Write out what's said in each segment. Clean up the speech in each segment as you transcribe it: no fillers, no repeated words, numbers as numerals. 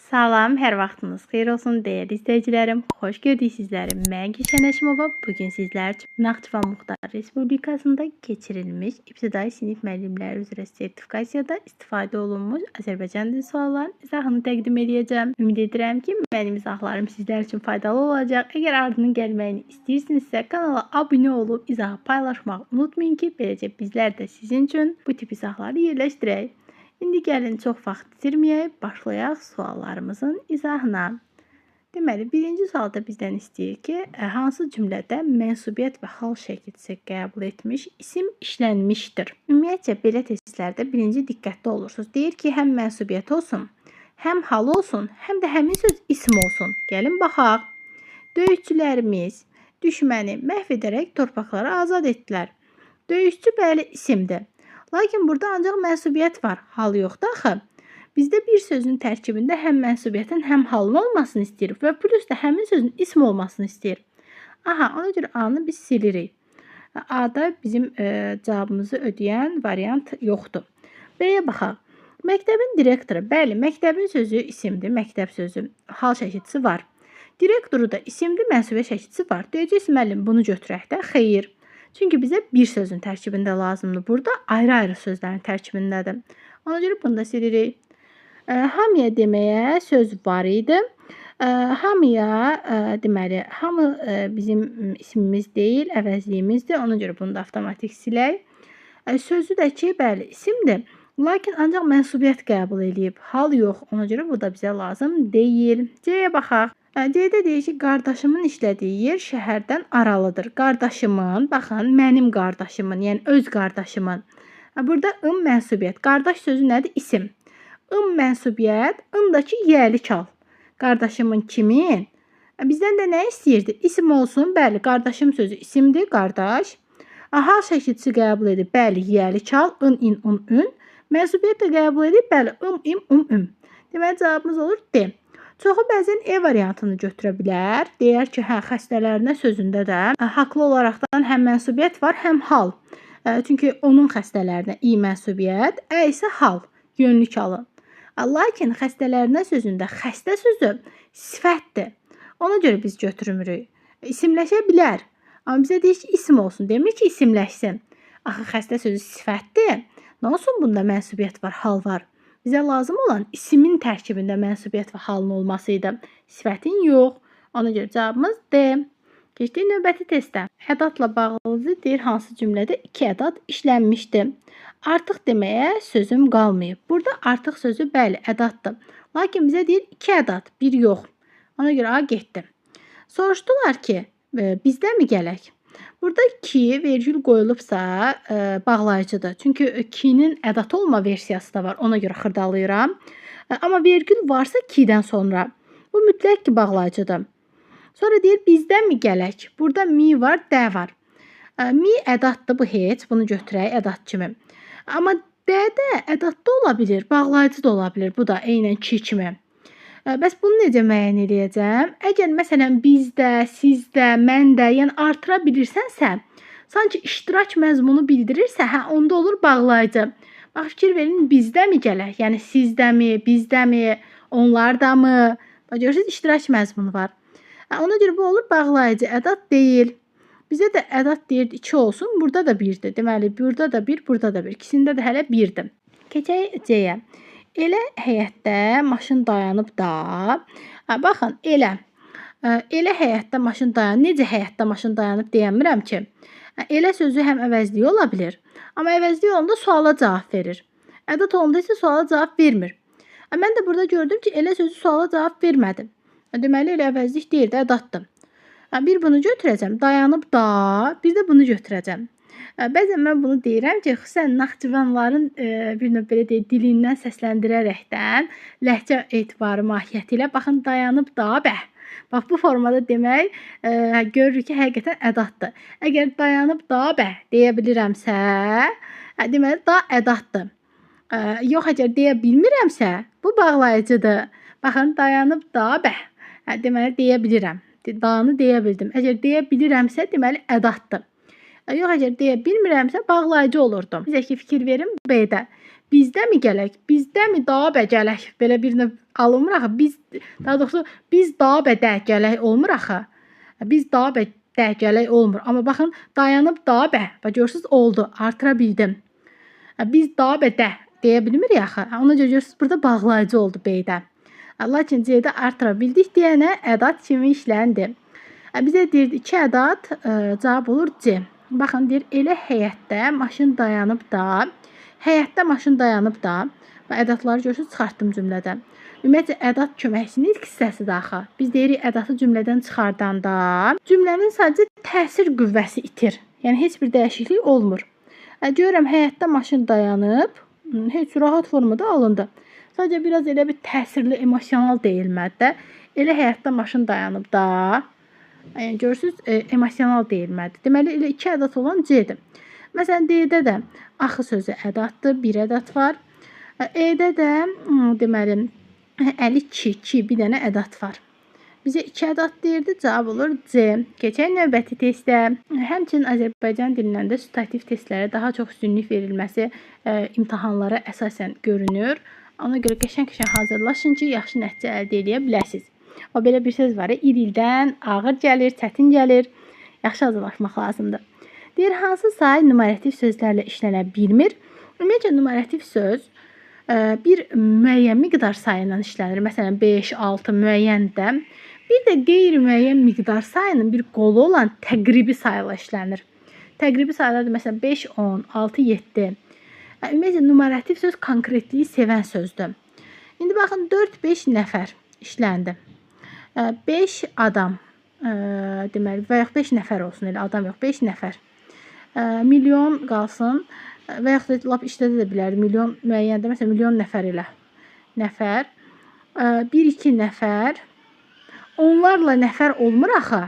Salam, hər vaxtınız xeyir olsun dəyərli izləyicilərim. Xoş gördük sizləri. Mən Gülşən Həşimova. Bugün sizlər üçün Naxçıvan Muxtar Respublikasında keçirilmiş ibtidai sinif müəllimləri üzrə sertifikasiyada istifadə olunmuş Azərbaycan dili suallarının izahını təqdim edəcəm. Ümid edirəm ki, mənim izahlarım sizlər üçün faydalı olacaq. Əgər ardının gəlməyini istəyirsinizsə, kanala abunə olub izahı paylaşmağı unutmayın ki, beləcə bizlər də sizin üçün bu tip izahları yerləşdirək. İndi gəlin çox vaxt itirməyək, başlayaq suallarımızın izahına. Deməli, birinci sualda bizdən istəyir ki, hansı cümlədə mənsubiyyət və hal şəkilçisi qəbul etmiş isim işlənmişdir? Ümumiyyətcə, belə testlərdə birinci diqqətli olursunuz. Deyir ki, həm mənsubiyyət olsun, həm hal olsun, həm də həmin söz isim olsun. Gəlin baxaq. Döyüşçülərimiz düşməni məhv edərək torpaqları azad etdilər. Döyüşçü bəli isimdir. Lakin burada ancaq mənsubiyyət var, hal yoxdur axı. Bizdə bir sözün tərkibində həm mənsubiyyətin, həm halın olmasını istəyir və plus da həmin sözün ism olmasını istəyir. Aha, ona görə A-nı biz silirik. A-da bizim cavabımızı ödəyən variant yoxdur. B-yə baxaq. Məktəbin direktoru, bəli, məktəbin sözü isimdir, məktəb sözü, hal şəkilçisi var. Direktoru da isimdir, mənsubiyyət şəkilçisi var. Deyəcəksiniz, müəllim, bunu götürək də, xeyir. Çünki bizə bir sözün tərkibində lazımdır. Burada ayrı-ayrı sözlərin tərkibindədir. Ona görə bunu da silirik. Hamıya deməyə söz var idi. Hamıya deməli, hamı bizim ismimiz deyil, əvəzliyimizdir. Ona görə bunu da avtomatik silək. Sözü də ki, bəli, isimdir. Lakin ancaq mənsubiyyət qəbul edib. Hal yox. Ona görə bu da bizə lazım deyil. C-yə baxaq. C-də deyir ki, qardaşımın işlədiyi yer şəhərdən aralıdır. Qardaşımın, baxın, mənim qardaşımın, yəni öz qardaşımın. Burada ım mənsubiyyət. Qardaş sözü nədir? İsim. Im mənsubiyyət, ımdakı yəli çal. Qardaşımın kimin? Bizdən də nə istəyirdi? İsim olsun, bəli, qardaşım sözü isimdir, qardaş. Hal şəkilçisi qəbul edib, bəli, yəli çal, ın, in, un, ün. Mənsubiyyət də qəbul edib, bəli, im, üm. Deməli, cavabımız olur D. Çoxu bəzən E variantını götürə bilər. Deyər ki, xəstələrinə sözündə də haqlı olaraqdan həm mənsubiyyət var, həm hal. Çünki onun xəstələrinə I mənsubiyyət, Ə isə hal, yönlük alın. Lakin xəstələrinə sözündə xəstə sözü sifətdir. Ona görə biz götürmürük. İsimləşə bilər. Amma bizə deyir ki, isim olsun. Demir ki, isimləşsin. Axı, xəstə sözü sifətdir. Nə olsun, bunda mənsubiyyət var, hal var. Bizə lazım olan isimin tərkibində mənsubiyyət və halın olması idi. Sifətin yox. Ona görə cavabımız D. Keçdik növbəti testə. Ədatla bağlıdır, deyir hansı cümlədə 2 ədat işlənmişdir. Artıq deməyə sözüm qalmayıb. Burada artıq sözü bəli, ədatdır. Lakin bizə deyir 2 ədat, bir yox. Ona görə A getdi. Soruşdular ki, bizdə mi gələk? Burada ki, vergül qoyulubsa bağlayıcıdır. Çünki ki-nin ədatı olma versiyası da var. Ona görə xırdalayıram. Amma vergül varsa ki-dən sonra. Bu mütləq ki, bağlayıcıdır. Sonra deyir, bizdən mi gələk? Burada mi var, də var. Mi ədatdır, bu heç. Bunu götürək ədat kimi. Amma də də ədatda ola bilir, bağlayıcı da ola bilir. Bu da eynən ki kimi. Bəs bunu necə müəyyən edəcəm? Əgər məsələn bizdə, sizdə, məndə, yəni artıra bilirsənsə, sanki iştirak məzmunu bildirirsə, onda olur bağlayıcı. Bax, fikir verin, bizdəmi gələk? Yəni sizdəmi, bizdəmi, onlardamı? Görürsünüz, iştirak məzmunu var. Ona görə bu olur bağlayıcı, ədat deyil. Bizə də ədat deyirdi 2 olsun, burada da 1-dir. Deməli, burada da 1, burada da 1. İkisində də hələ 1-dir. Keçək C-yə. Elə həyətdə maşın dayanıb da, baxın, elə həyətdə maşın dayanıb, necə həyətdə maşın dayanıb deyəmirəm ki, elə sözü həm əvəzliyi ola bilir, amma əvəzliyi olanda suala cavab verir. Ədat olanda isə suala cavab vermir. Mən də burada gördüm ki, elə sözü suala cavab vermədi. Deməli, elə əvəzlik deyil də, ədatdır. Bir bunu götürəcəm, dayanıb da, bir də bunu götürəcəm. Bəzən mən bunu deyirəm ki, xüsusən Naxçıvanların bir növ belə deyək, dilindən səsləndirərəkdən ləhcə etibarı mahiyyəti ilə baxın dayanıb da bəh. Bax bu formada demək görürük ki, həqiqətən ədatdır. Əgər dayanıb da bəh deyə bilirəmsə, deməli da ədatdır. Yox, əgər deyə bilmirəmsə, bu bağlayıcıdır. Baxın dayanıb da bəh. Deməli deyə bilirəm. Danı deyə bildim. Əgər deyə bilirəmsə, deməli ədatdır. Yox, əgər deyə bilmirəmsə, bağlayıcı olurdu. Bizə ki, fikir verin B-də. Bizdə mi gələk? Bizdə mi daha bə gələk? Belə bir növ alınmır axı. Daha doğrusu biz daha bədə gələk olmur axı. Biz daha bədə gələk olmur. Amma baxın, dayanıb daha bə. Bax görürsüz, oldu. Artıra bildim. Biz daha bədə deyə bilmirik axı. Ona görə görürsüz, burada bağlayıcı oldu B-də. Lakin C-də artıra bildik deyənə ədat kimi işləndi. Bizə deyir 2 ədat, cavab olur C. Baxın, deyir elə həyətdə maşın dayanıb da, həyətdə maşın dayanıb da, və ədatları görürsünüz, çıxartdım cümlədən. Ümumiyyətlə, ədat köməkçinin ilk hissəsidir axı. Biz deyirik, ədatı cümlədən çıxardanda cümlənin sadəcə təsir qüvvəsi itir. Yəni, heç bir dəyişiklik olmur. Görürəm, həyətdə maşın dayanıb, heç rahat formada alındı. Sadəcə biraz elə bir təsirli, emosional deyilmədi də. Elə həyətdə maşın dayanıb da, yəni görürsüz, emosional deyilmədi. Deməli, elə 2 ədat olan C-dir. Məsələn, D-də də axı sözü ədatdır, 1 ədat var. E-də də deməli, əli ki, bir dənə ədat var. Bizə 2 ədat deyirdi, cavab olur C. Keçək növbəti testə. Həmçinin Azərbaycan dilindən də situativ testlərə daha çox üstünlük verilməsi imtahanlara əsasən görünür. Ona görə qəşəng-qəşəng hazırlaşın ki, yaxşı nəticə əldə edə biləsiniz. O belə bir söz var, il-ildən ağır gəlir, çətin gəlir. Yaxşı hazırlaşmaq lazımdır. Deyir, hansı say numarativ sözlərlə işlənə bilmir? Ümumiyyətlə, numarativ söz bir müəyyən miqdar sayından işlənir. Məsələn, 5, 6 müəyyəndə. Bir də qeyri-müəyyən miqdar sayının bir qolu olan təqribi sayla işlənir. Təqribi saylar da məsələn 5, 10, 6, 7. Ümumiyyətlə, numarativ söz konkretliyi sevən sözdür. İndi baxın, 4-5 nəfər işləndi. 5 adam, deməli, və yaxud 5 nəfər olsun, elə adam yox, 5 nəfər. Milyon qalsın və yaxud da lap işlədə də bilər, milyon müəyyəndə, məsələn, milyon nəfər elə. Nəfər, 1-2 nəfər, onlarla nəfər olmur axı.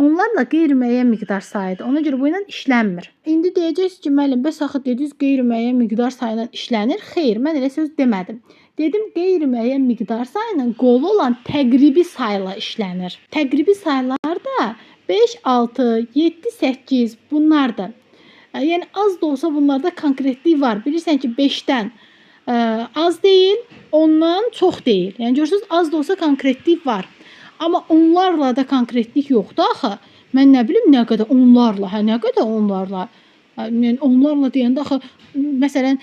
Onlarla qeyri-müəyyən miqdar sayıdır. Ona görə bu ilə işlənmir. İndi deyəcəksiniz ki, müəllim, bəs axı dediniz qeyri-müəyyən miqdar sayı ilə işlənir. Xeyr, mən elə söz demədim. Dedim, qeyri-müəyyən miqdar sayının qolu olan təqribi sayla işlənir. Təqribi saylar da 5, 6, 7, 8 bunlardır. Yəni, az da olsa bunlarda konkretlik var. Bilirsən ki, 5-dən az deyil, ondan çox deyil. Yəni, görürsünüz, az da olsa konkretlik var. Amma onlarla da konkretlik yoxdur axı. Mən nə bilim, nə qədər onlarla, nə qədər onlarla. Yəni, onlarla deyəndə axı, məsələn,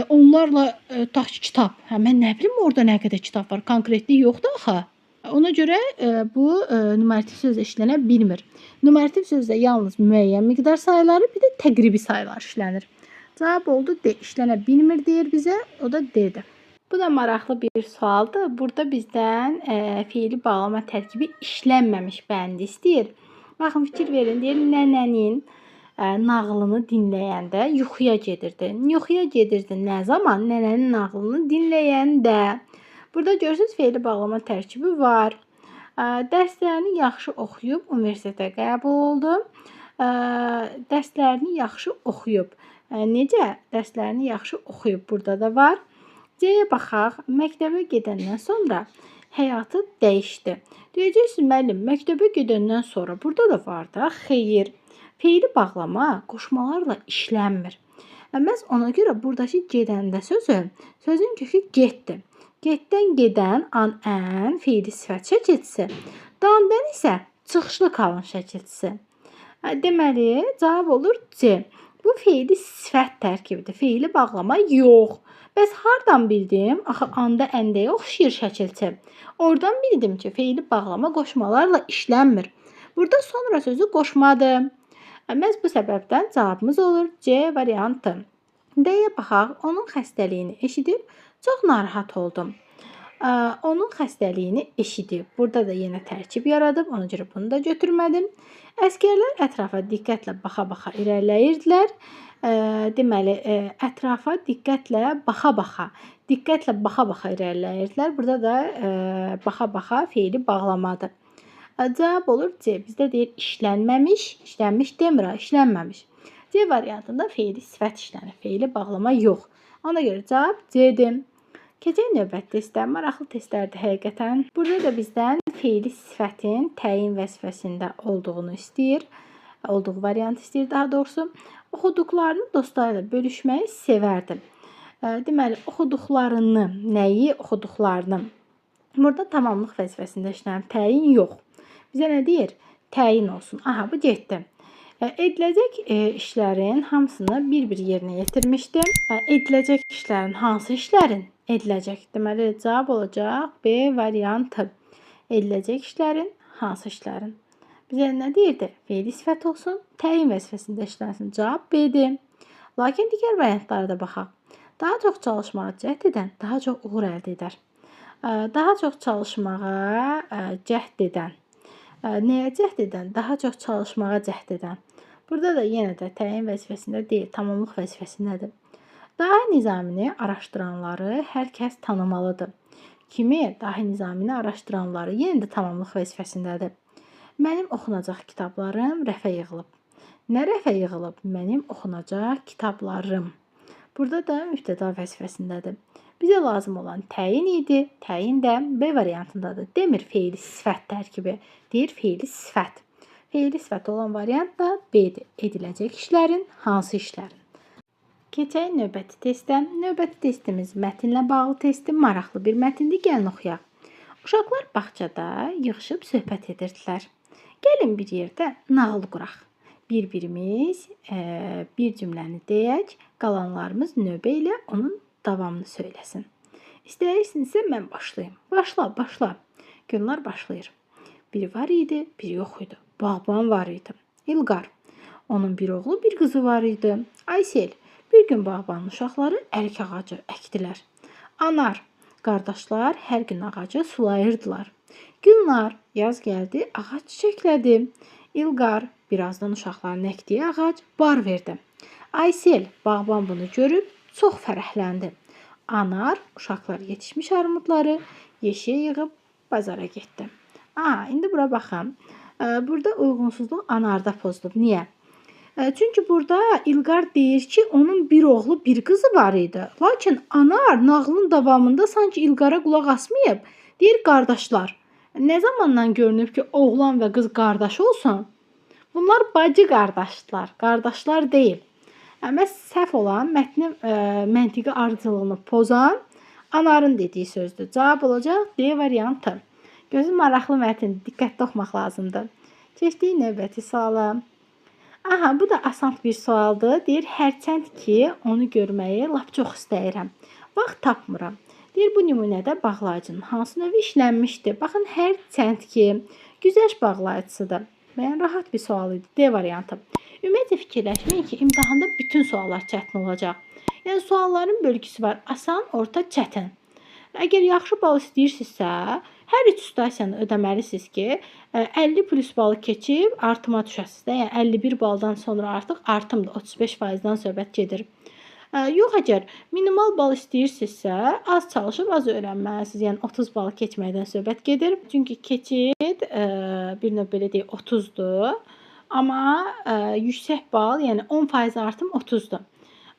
onlarla tutaq ki, kitab. Mən nə bilim, orada nə qədər kitab var. Konkretlik yoxdur axı. Ona görə bu numarativ sözlə işlənə bilmir. Numarativ sözlə yalnız müəyyən miqdar sayları, bir də təqribi saylar işlənir. Cavab oldu D. İşlənə bilmir deyir bizə, o da D-dir. Bu da maraqlı bir sualdır. Burada bizdən fiili bağlama tərkibi işlənməmiş bəndi istəyir. Baxın, fikir verin, deyir, nənənin nağılını dinləyəndə yuxuya gedirdi. Yuxuya gedirdi nə zaman? Nənənin nağılını dinləyəndə. Burada görürsünüz, fiili bağlama tərkibi var. Dərslərini yaxşı oxuyub universitetə qəbul oldu. Dərslərini yaxşı oxuyub. Necə? Dərslərini yaxşı oxuyub. Burada da var. C-yə baxaq, məktəbə gedəndən sonra həyatı dəyişdi. Deyəcəksiniz, müəllim, məktəbə gedəndən sonra burada da var da, xeyir. Fiili bağlama qoşmalarla işlənmir. Məhz ona görə buradakı gedəndə sözün kökü getdi. Getdən gedən an, ən fiili sifət şəkilçisi. Dandan isə çıxışlı kalın şəkilçisi. Deməli, cavab olur C. Bu fiili sifət tərkibidir. Fiili bağlama yox. Bəs hardan bildim? Axı, anda, əndə oxşayır şəkilçi. Oradan bildim ki, fiili bağlama qoşmalarla işlənmir. Burada sonra sözü qoşmadır. Məhz bu səbəbdən cavabımız olur C variantı. D-yə baxaq, onun xəstəliyini eşidib çox narahat oldum. Onun xəstəliyini eşidib. Burada da yenə tərkib yaradıb, ona görə bunu da götürmədim. Əskərlər ətrafa diqqətlə baxa-baxa irəliləyirdilər. Deməli, ətrafa diqqətlə baxa-baxa irəliləyirdilər. Burada da baxa-baxa fiili bağlamadır. Cavab olur C. Bizdə deyir işlənməmiş, işlənmiş demir, işlənməmiş. C variantında fiili sifət işlənir, fiili bağlama yox. Ona görə cavab C-dir. Keçək növbəti testlər, maraqlı testlərdir həqiqətən. Burada da bizdən fiili sifətin təyin vəzifəsində olduğunu istəyir. Olduğu variant istəyir daha doğrusu. Oxuduqlarını dostlarıyla bölüşməyi sevərdim. Deməli, oxuduqlarını, nəyi oxuduqlarını? Burada tamamlıq vəzifəsində işləyən təyin yox. Bizə nə deyir? Təyin olsun. Aha, bu getdi. Ediləcək işlərin hamısını bir-bir yerinə yetirmişdim. Ediləcək işlərin hansı işlərin? Ediləcək. Deməli, cavab olacaq B variantı. Ediləcək işlərin hansı işlərin? Bizə nə deyirdi? Fe'li sifət olsun, təyin vəzifəsində işlənsin. Cavab B-dir. Lakin digər variantlara da baxaq. Daha çox çalışmağa cəhd edən daha çox uğur əldə edər. Daha çox çalışmağa cəhd edən. Nəyə cəhd edən? Daha çox çalışmağa cəhd edən. Burada da yenə də təyin vəzifəsində deyil, tamamlıq vəzifəsindədir. Dahi nizamini araşdıranları hər kəs tanımalıdır. Kimi? Dahi nizamini araşdıranları yenə də tamamlıq vəzifəsindədir. Mənim oxunacaq kitablarım rəfə yığılıb. Nə rəfə yığılıb? Mənim oxunacaq kitablarım. Burada da mübtəda vəzifəsindədir. Bizə lazım olan təyin idi. Təyin də B variantındadır. Demir fe'li sifət tərkibi. Deyir fe'li sifət. Fe'li sifət olan variant da B-dir. Ediləcək işlərin hansı işlərin? Keçək növbəti testə. Növbəti testimiz mətnlə bağlı testdir. Maraqlı bir mətindir. Gəlin oxuyaq. Uşaqlar bağçada yığışıb söhbət edirdilər. Gəlin bir yerdə nağıl quraq. Bir-birimiz bir cümləni deyək, qalanlarımız növbə ilə onun davamını söyləsin. İstəyirsinizsə mən başlayayım. Başla. Günlar başlayır. Biri var idi, biri yox idi. Bağban var idi. İlqar. Onun bir oğlu, bir qızı var idi. Aysel. Bir gün bağbanın uşaqları ərik ağacı əkdilər. Anar. Qardaşlar hər gün ağacı sulayırdılar. Gülnar. Yaz gəldi, ağac çiçəklədi. İlqar. Birazdan uşaqların əkdiyi ağac bar verdi. Aysel. Bağban bunu görüb çox fərəhləndi. Anar. Uşaqlar yetişmiş armudları yeşiyə yığıb bazara getdi. İndi bura baxın. Burada uyğunsuzluq Anarda pozulub. Niyə? Çünki burada İlqar deyir ki, onun bir oğlu, bir qızı var idi. Lakin Anar nağılın davamında sanki İlqara qulaq asmayıb. Deyir qardaşlar. Nə zamandan görünüb ki, oğlan və qız qardaş olsun? Bunlar bacı qardaşlar, qardaşlar deyil. Məhz səhv olan, mətnin məntiqi ardıcıllığını pozan Anarın dediyi sözdür. Cavab olacaq D variantı. Gözün maraqlı mətin, diqqətli oxumaq lazımdır. Keçdik növbəti suala. Bu da asan bir sualdır. Deyir, hərçənd ki, onu görməyi lap çox istəyirəm. Vaxt tapmıram. Deyir, bu nümunədə bağlayıcının hansı növü işlənmişdir? Baxın, hərçənd ki, güzəşt bağlayıcısıdır. Bəyən rahat bir sual idi. D variantı. Ümumiyyətlə fikirləşməyin ki, imtahanda bütün suallar çətin olacaq. Yəni, sualların bölgüsü var. Asan, orta, çətin. Əgər yaxşı bal istəyirsinizsə, hər 3 sitasiyanı ödəməlisiniz ki, 50 plus balı keçib artıma düşəsiniz. Yəni 51 baldan sonra artıq artımdır. 35%-dən söhbət gedir. Yox, əgər minimal bal istəyirsinizsə, az çalışıb az öyrənməlisiniz. Yəni 30 bal keçməkdən söhbət gedir. Çünki keçid bir növ belə deyək 30-dur. Amma yüksək bal, yəni 10% artım 30-dur.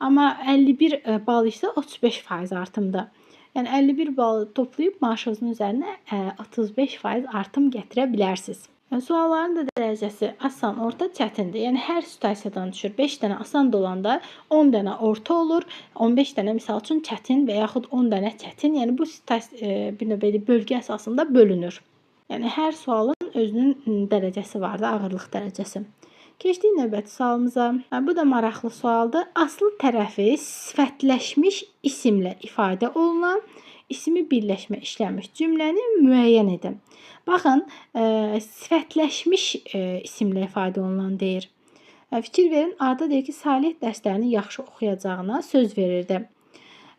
Amma 51 bal isə 35% artımdır. Yəni 51 balı toplayıb maaşınızın üzərinə 35% artım gətirə bilərsiniz. Sualların da dərəcəsi asan, orta, çətindir. Yəni hər situasiyadan düşür. 5 dənə asan da olanda 10 dənə orta olur. 15 dənə misal üçün çətin və yaxud 10 dənə çətin. Yəni bu bir növ bölgə əsasında bölünür. Yəni hər sualın özünün dərəcəsi vardır, ağırlıq dərəcəsi. Keçdik növbəti sualımıza. Bu da maraqlı sualdır. Aslı tərəfi sifətləşmiş isimlə ifadə olunan ismi birləşmə işlənmiş cümləni müəyyən edin. Baxın, sifətləşmiş isimlə ifadə olunan deyir. Fikir verin, Arda deyir ki, Salih dərslərini yaxşı oxuyacağına söz verirdi.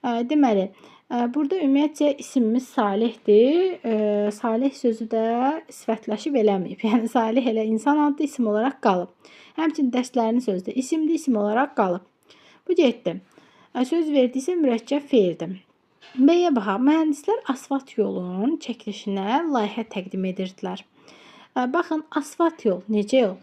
Deməli, burada ümumiyyətcə isimimiz Salihdir. Salih sözü də sifətləşib eləməyib. Yəni, Salih elə insan adı isim olaraq qalıb. Həmçinin dərslərinin sözü də isimli isim olaraq qalıb. Bu getdi. Söz verdiysə mürəkkəb feildir. B-yə baxaq. Mühəndislər asfalt yolun çəkilişinə layihə təqdim edirdilər. Baxın, asfalt yol necə yol?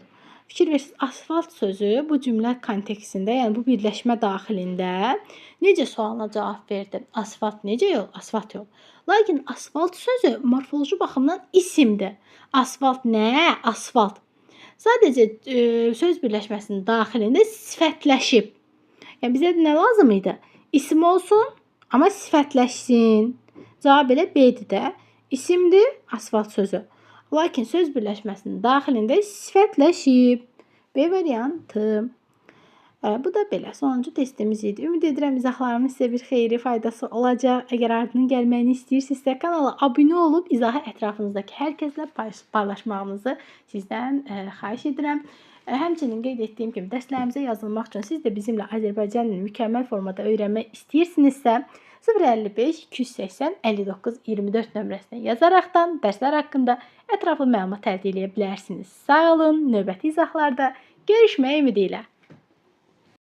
Fikir versiniz, asfalt sözü bu cümlə kontekstində, yəni bu birləşmə daxilində necə sualına cavab verdi? Asfalt necə yol? Asfalt yol. Lakin asfalt sözü morfoloji baxımdan isimdir. Asfalt nə? Asfalt. Sadəcə söz birləşməsinin daxilində sifətləşib. Yəni bizə nə lazım idi? İsim olsun, amma sifətləşsin. Cavab elə B-dir də. isimdir, asfalt sözü. Lakin söz birləşməsinin daxilində sifətləşib. B variantı. Bu da belə sonuncu testimiz idi. Ümid edirəm izahlarımın sizə bir xeyri, faydası olacaq. Əgər ardının gəlməyini istəyirsinizsə kanala abunə olub izahı ətrafınızdakı hər kəslə paylaşmağınızı sizdən xahiş edirəm. Həmçinin qeyd etdiyim kimi dərslərimizə yazılmaq üçün siz də bizimlə Azərbaycan dilini mükəmməl formada öyrənmək istəyirsinizsə 055 280 59 24 nömrəsinə yazaraqdan dərslər haqqında ətraflı məlumat əldə edə bilərsiniz. Sağ olun, növbəti izahlarda görüşmək ümidi ilə.